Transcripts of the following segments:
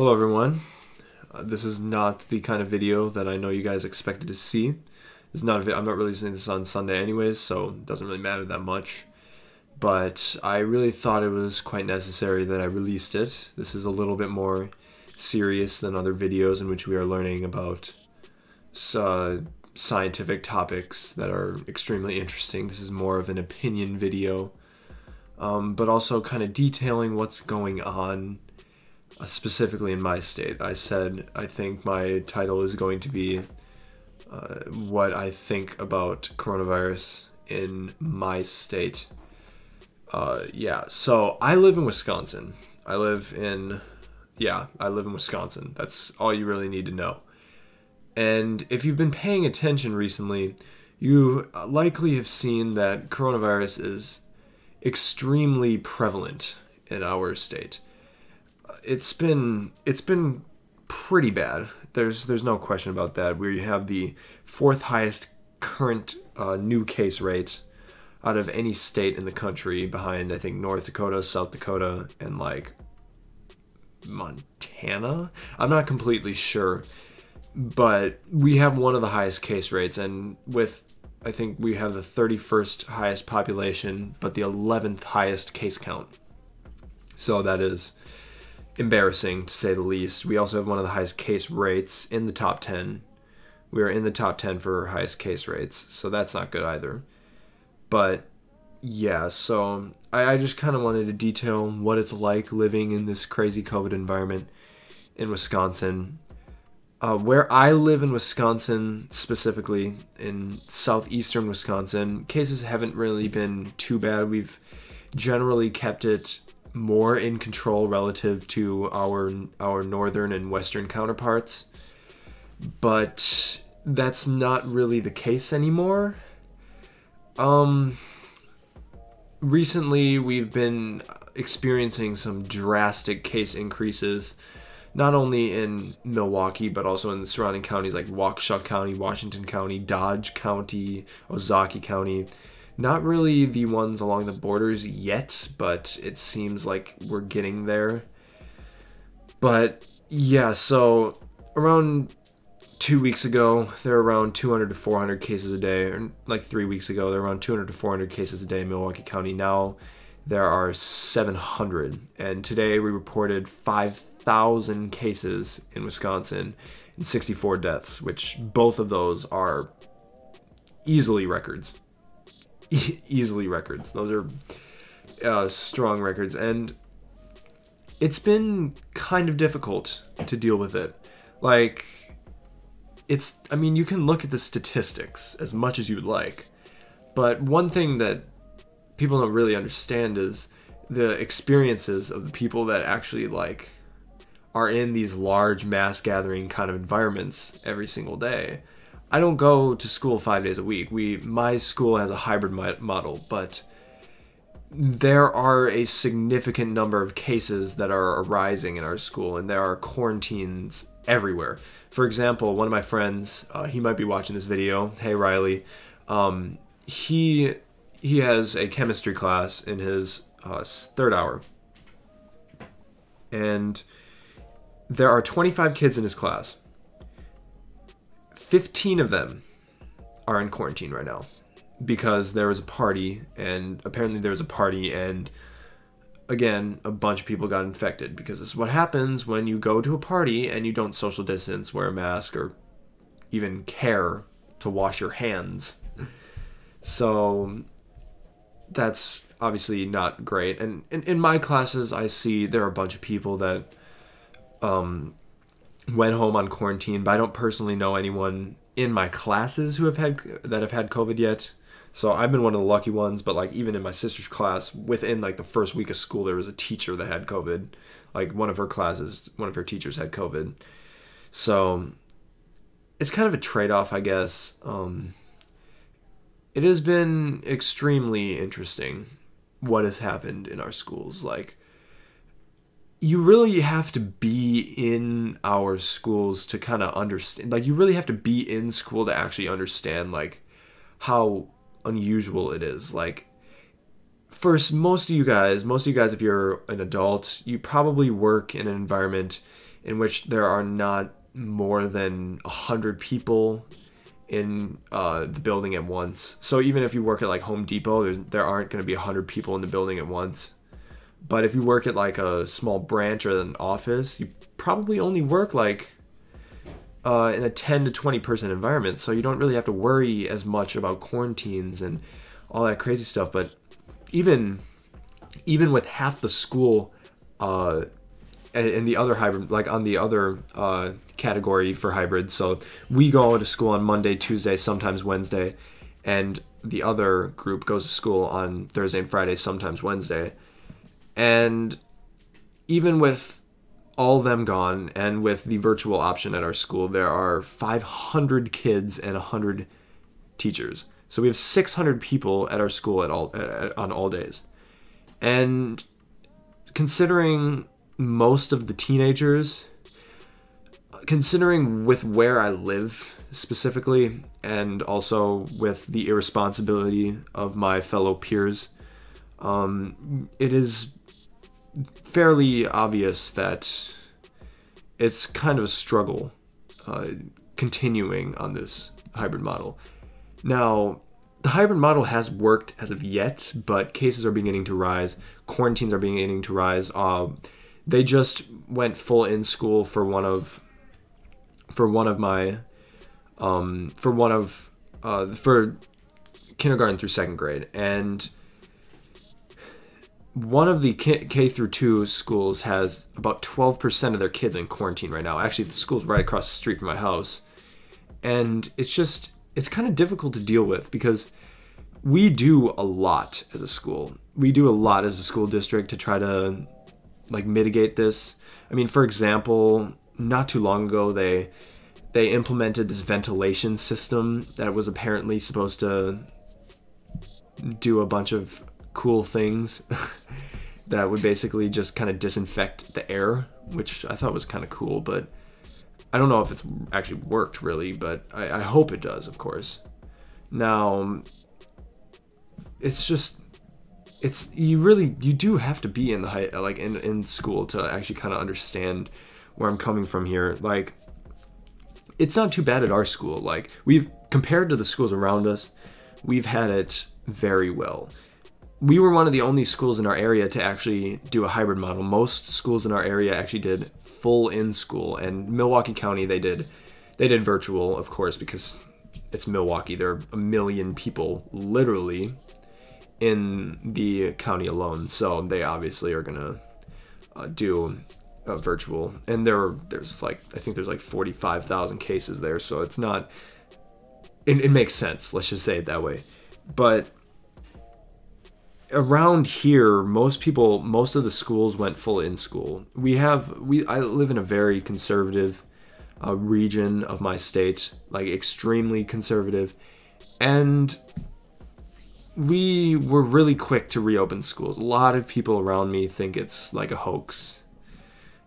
Hello everyone. This is not the kind of video that I know you guys expected to see. It's not I'm not releasing this on Sunday anyways, so it doesn't really matter that much. But I really thought it was quite necessary that I released it. This is a little bit more serious than other videos in which we are learning about scientific topics that are extremely interesting. This is more of an opinion video, but also kind of detailing what's going on specifically in my state. I said I think my title is going to be what I think about coronavirus in my state. Yeah, so I live in Wisconsin. I live in Wisconsin. That's all you really need to know. And if you've been paying attention recently, you likely have seen that coronavirus is extremely prevalent in our state. It's been pretty bad. There's no question about that. We have the fourth highest current new case rate out of any state in the country, behind I think North Dakota, South Dakota, and like Montana. I'm not completely sure, but we have one of the highest case rates, and I think we have the 31st highest population, but the 11th highest case count. So that is embarrassing, to say the least. We also have one of the highest case rates in the top 10. We are in the top 10 for highest case rates, so that's not good either. But yeah, so I just kind of wanted to detail what it's like living in this crazy COVID environment in Wisconsin. Where I live in Wisconsin, specifically in southeastern Wisconsin, cases haven't really been too bad. We've generally kept it more in control relative to our northern and western counterparts, but that's not really the case anymore. Recently we've been experiencing some drastic case increases, not only in Milwaukee but also in the surrounding counties like Waukesha County, Washington County, Dodge County, Ozaukee County. Not really the ones along the borders yet, but it seems like we're getting there. But yeah, so around 2 weeks ago, there were around 200 to 400 cases a day. Or like 3 weeks ago, there were around 200 to 400 cases a day in Milwaukee County. Now there are 700. And today we reported 5,000 cases in Wisconsin and 64 deaths, which both of those are easily records. Easily records. Those are strong records, and it's been kind of difficult to deal with it. Like, I mean, you can look at the statistics as much as you would like, but one thing that people don't really understand is the experiences of the people that actually like are in these large mass gathering kind of environments every single day. I don't go to school 5 days a week. My school has a hybrid model, but there are a significant number of cases that are arising in our school, and there are quarantines everywhere. For example, one of my friends, he might be watching this video. Hey, Riley. He has a chemistry class in his third hour, and there are 25 kids in his class. 15 of them are in quarantine right now because there was a party, and apparently there was a party, and again, a bunch of people got infected, because this is what happens when you go to a party and you don't social distance, wear a mask, or even care to wash your hands. So that's obviously not great. And in my classes, I see there are a bunch of people that went home on quarantine, but I don't personally know anyone in my classes who have had COVID yet. So I've been one of the lucky ones, but like even in my sister's class, within like the first week of school, there was a teacher that had COVID. Like one of her teachers had COVID. So it's kind of a trade-off, I guess. It has been extremely interesting what has happened in our schools. Like, you really have to be in our schools to kind of understand. Like, you really have to be in school to actually understand like how unusual it is. Like, first, most of you guys, if you're an adult, you probably work in an environment in which there are not more than 100 people in the building at once. So even if you work at like Home Depot, there aren't going to be 100 people in the building at once. But if you work at like a small branch or an office, you probably only work like in a 10 to 20 person environment. So you don't really have to worry as much about quarantines and all that crazy stuff. But even with half the school and the other hybrid, like on the other category for hybrid, so we go to school on Monday, Tuesday, sometimes Wednesday, and the other group goes to school on Thursday and Friday, sometimes Wednesday. And even with all them gone and with the virtual option at our school, there are 500 kids and 100 teachers. So we have 600 people at our school on all days. And considering most of the teenagers, considering with where I live specifically, and also with the irresponsibility of my fellow peers, it is fairly obvious that it's kind of a struggle continuing on this hybrid model. Now, the hybrid model has worked as of yet, but cases are beginning to rise. Quarantines are beginning to rise. They just went full in school for kindergarten through second grade, and one of the K through 2 schools has about 12% of their kids in quarantine right now. Actually, the school's right across the street from my house. And it's kind of difficult to deal with because we do a lot as a school. We do a lot as a school district to try to like mitigate this. I mean, for example, not too long ago, they implemented this ventilation system that was apparently supposed to do a bunch of cool things that would basically just kind of disinfect the air, which I thought was kind of cool, but I don't know if it's actually worked really, but I hope it does, of course. Now, you do have to be in in school to actually kind of understand where I'm coming from here. Like, it's not too bad at our school. Like, compared to the schools around us, we've had it very well. We were one of the only schools in our area to actually do a hybrid model. Most schools in our area actually did full in school, and Milwaukee County, they did virtual, of course, because it's Milwaukee. There are 1 million people literally in the county alone, so they obviously are gonna do virtual. And there's like, I think there's like 45,000 cases there, so it's not. It makes sense. Let's just say it that way. But around here, most of the schools went full in school. I live in a very conservative region of my state, like extremely conservative, and we were really quick to reopen schools. A lot of people around me think it's like a hoax,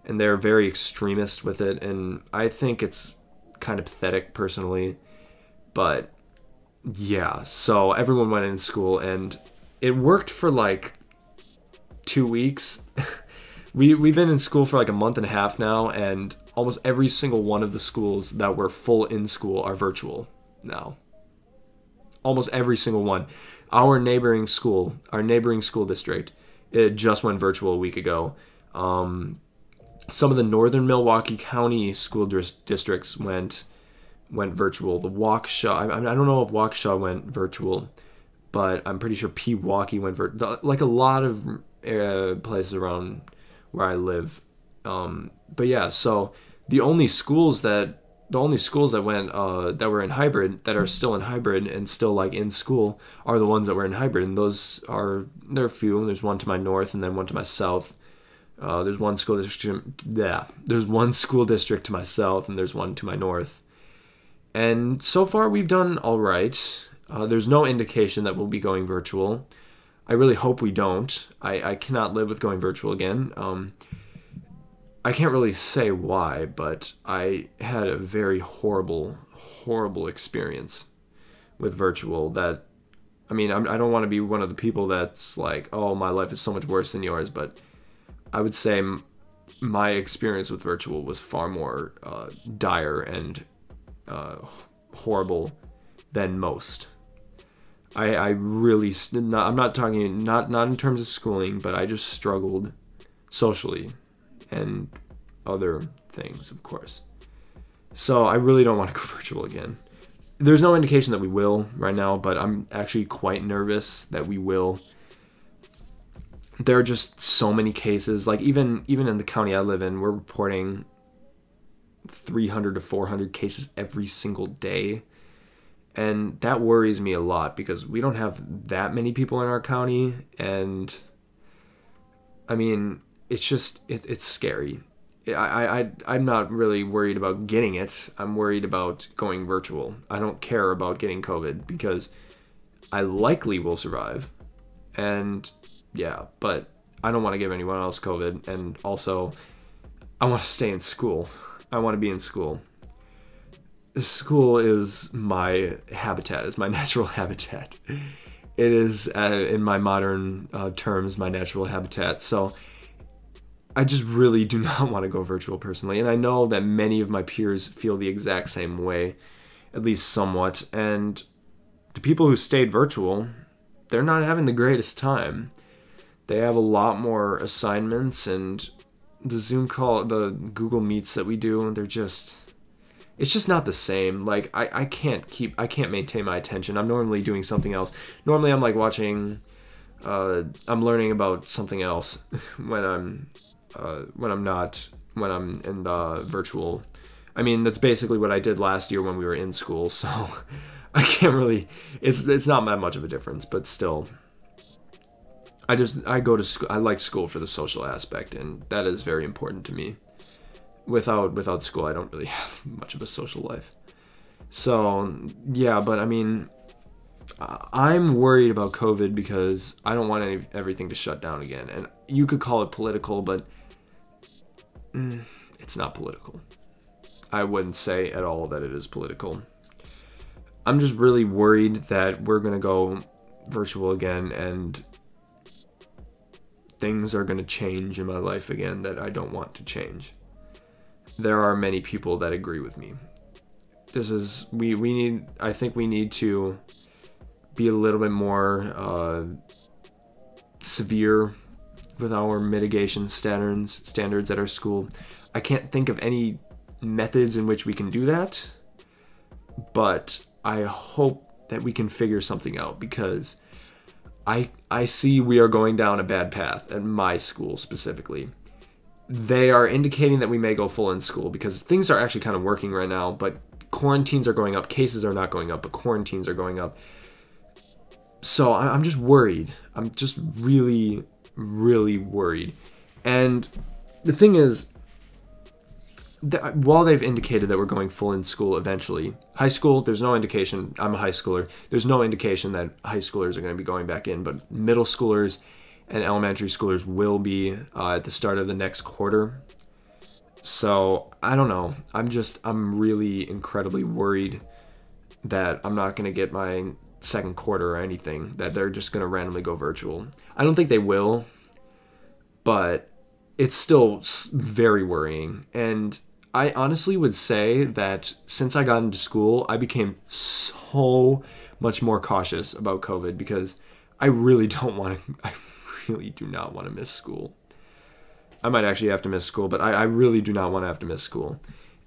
and they're very extremist with it, and I think it's kind of pathetic personally. But yeah, so everyone went in school, and it worked for like 2 weeks. We've been in school for like a month and a half now, and almost every single one of the schools that were full in school are virtual now. Almost every single one. Our neighboring school district, it just went virtual a week ago. Some of the northern Milwaukee County school districts went virtual. The Waukesha, I don't know if Waukesha went virtual, but I'm pretty sure Wocki went virtual. Like a lot of places around where I live. But yeah, so the only schools that went that were in hybrid, that are still in hybrid and still like in school, are the ones that were in hybrid, and there are a few. There's one to my north and then one to my south. There's one school district. Yeah, there's one school district to my south and there's one to my north. And so far we've done all right. There's no indication that we'll be going virtual. I really hope we don't. I cannot live with going virtual again. I can't really say why, but I had a very horrible experience with virtual. That, I mean, I don't want to be one of the people that's like, oh, my life is so much worse than yours, but I would say my experience with virtual was far more dire and horrible than most. I really, I'm not talking, not in terms of schooling, but I just struggled socially and other things, of course. So I really don't want to go virtual again. There's no indication that we will right now, but I'm actually quite nervous that we will. There are just so many cases. Like even in the county I live in, we're reporting 300 to 400 cases every single day. And that worries me a lot because we don't have that many people in our county. And I mean, it's just, it's scary. I'm not really worried about getting it. I'm worried about going virtual. I don't care about getting COVID because I likely will survive. And yeah, but I don't want to give anyone else COVID. And also, I want to stay in school. I want to be in school. School is my habitat. It's my natural habitat. It is, in my modern terms, my natural habitat. So I just really do not want to go virtual personally. And I know that many of my peers feel the exact same way, at least somewhat. And the people who stayed virtual, they're not having the greatest time. They have a lot more assignments, and the Zoom call, the Google Meets that we do, they're just, it's just not the same. Like I can't maintain my attention. I'm normally doing something else. Normally I'm like watching, I'm learning about something else when I'm in the virtual. I mean, that's basically what I did last year when we were in school. So I can't really, it's not that much of a difference, but still, I go to school. I like school for the social aspect, and that is very important to me. Without school, I don't really have much of a social life. So yeah, but I mean, I'm worried about COVID because I don't want everything to shut down again. And you could call it political, but it's not political. I wouldn't say at all that it is political. I'm just really worried that we're going to go virtual again and things are going to change in my life again that I don't want to change. There are many people that agree with me. I think we need to be a little bit more severe with our mitigation standards at our school. I can't think of any methods in which we can do that, but I hope that we can figure something out because I see we are going down a bad path at my school specifically. They are indicating that we may go full in school because things are actually kind of working right now, but quarantines are going up. Cases are not going up, but quarantines are going up. So I'm just worried. I'm just really, really worried. And the thing is, that while they've indicated that we're going full in school eventually, high school, there's no indication. I'm a high schooler. There's no indication that high schoolers are going to be going back in, but middle schoolers and elementary schoolers will be at the start of the next quarter. So I don't know. I'm really incredibly worried that I'm not going to get my second quarter or anything, that they're just going to randomly go virtual. I don't think they will, but it's still very worrying. And I honestly would say that since I got into school, I became so much more cautious about COVID because I really do not want to miss school. I might actually have to miss school, but I really do not want to have to miss school.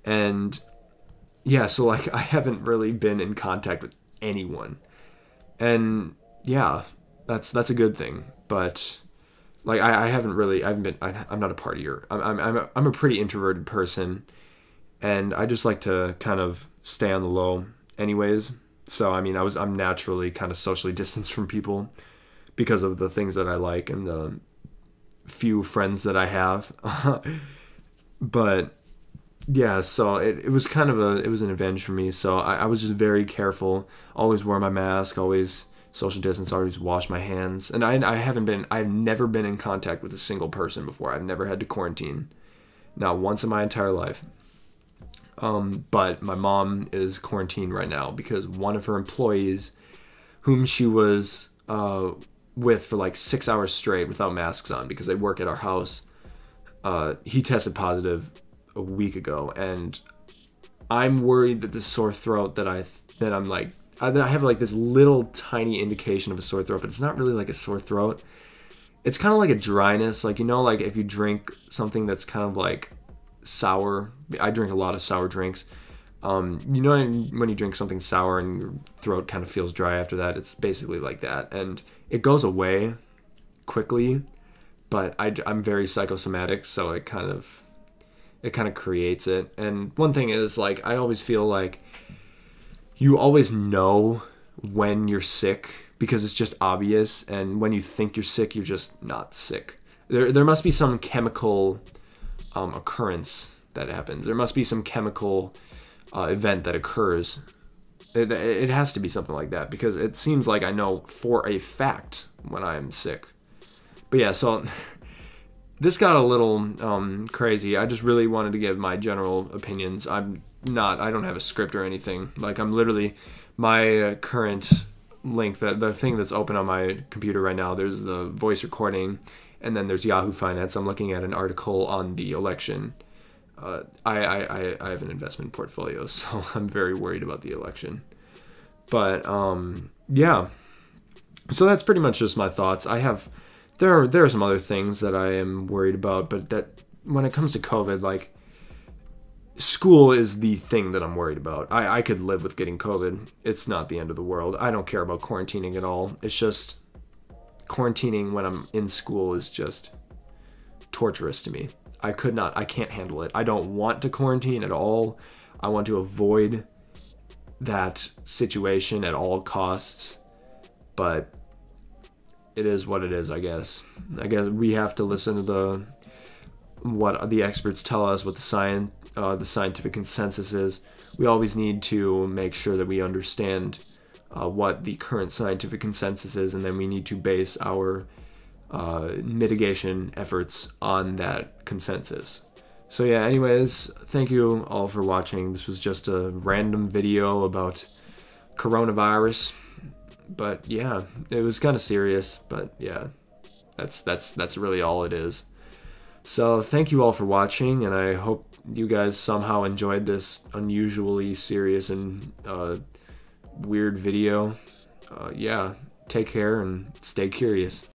And yeah, so like I haven't really been in contact with anyone. And yeah, that's a good thing. But like I'm not a partier. I'm a pretty introverted person, and I just like to kind of stay on the low anyways. So I mean, I'm naturally kind of socially distanced from people because of the things that I like and the few friends that I have. But yeah, so it was kind of it was an advantage for me. So I was just very careful, always wear my mask, always social distance, always wash my hands. And I've never been in contact with a single person before. I've never had to quarantine, not once in my entire life. But my mom is quarantined right now because one of her employees, whom she was with for like 6 hours straight without masks on because they work at our house, he tested positive a week ago, and I'm worried that the sore throat that I'm like, I have like this little tiny indication of a sore throat, but it's not really like a sore throat. It's kind of like a dryness, like, you know, like if you drink something that's kind of like sour. I drink a lot of sour drinks. You know, when you drink something sour and your throat kind of feels dry after that, it's basically like that, and it goes away quickly. But I'm very psychosomatic, so it kind of creates it. And one thing is, like, I always feel like you always know when you're sick because it's just obvious, and when you think you're sick, you're just not sick. There must be some chemical occurrence that happens. There must be some chemical event that occurs. It has to be something like that, because it seems like I know for a fact when I'm sick. But yeah, so this got a little crazy. I just really wanted to give my general opinions. I don't have a script or anything. Like, I'm literally, my current link, the thing that's open on my computer right now, there's the voice recording, and then there's Yahoo Finance. I'm looking at an article on the election. I have an investment portfolio, so I'm very worried about the election. But yeah, so that's pretty much just my thoughts. There are some other things that I am worried about, but that when it comes to COVID, like, school is the thing that I'm worried about. I could live with getting COVID. It's not the end of the world. I don't care about quarantining at all. It's just quarantining when I'm in school is just torturous to me. I can't handle it. I don't want to quarantine at all. I want to avoid that situation at all costs, but it is what it is, I guess. I guess we have to listen to what the experts tell us, what the scientific consensus is. We always need to make sure that we understand what the current scientific consensus is, and then we need to base our mitigation efforts on that consensus. So yeah, anyways, thank you all for watching. This was just a random video about coronavirus, but yeah, it was kind of serious, but yeah, that's really all it is. So thank you all for watching, and I hope you guys somehow enjoyed this unusually serious and weird video. Yeah, take care and stay curious.